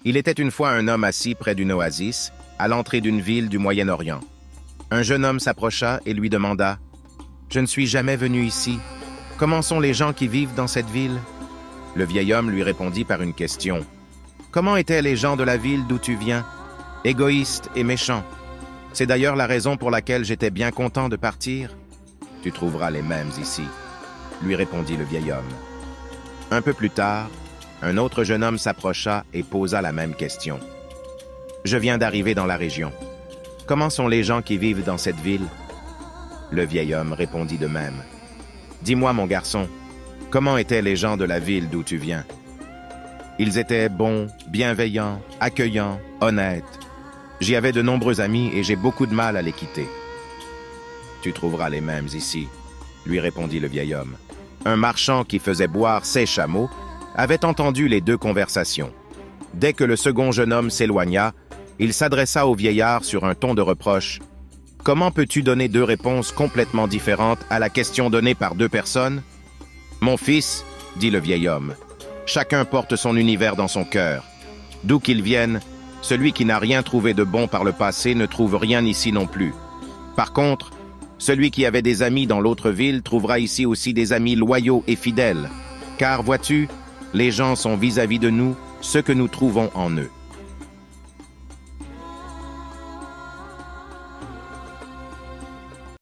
Il était une fois un homme assis près d'une oasis, à l'entrée d'une ville du Moyen-Orient. Un jeune homme s'approcha et lui demanda « Je ne suis jamais venu ici. Comment sont les gens qui vivent dans cette ville ?» Le vieil homme lui répondit par une question. « Comment étaient les gens de la ville d'où tu viens? Égoïstes et méchants. C'est d'ailleurs la raison pour laquelle j'étais bien content de partir. »« Tu trouveras les mêmes ici, » lui répondit le vieil homme. Un peu plus tard, un autre jeune homme s'approcha et posa la même question. « Je viens d'arriver dans la région. Comment sont les gens qui vivent dans cette ville ?» Le vieil homme répondit de même. « Dis-moi, mon garçon, comment étaient les gens de la ville d'où tu viens? » Ils étaient bons, bienveillants, accueillants, honnêtes. J'y avais de nombreux amis et j'ai beaucoup de mal à les quitter. « Tu trouveras les mêmes ici, » lui répondit le vieil homme. Un marchand qui faisait boire ses chameaux avait entendu les deux conversations. Dès que le second jeune homme s'éloigna, il s'adressa au vieillard sur un ton de reproche. « Comment peux-tu donner deux réponses complètement différentes à la question donnée par deux personnes? »« Mon fils, » dit le vieil homme, « chacun porte son univers dans son cœur. D'où qu'il vienne, celui qui n'a rien trouvé de bon par le passé ne trouve rien ici non plus. Par contre, celui qui avait des amis dans l'autre ville trouvera ici aussi des amis loyaux et fidèles. Car, vois-tu, les gens sont vis-à-vis de nous ce que nous trouvons en eux.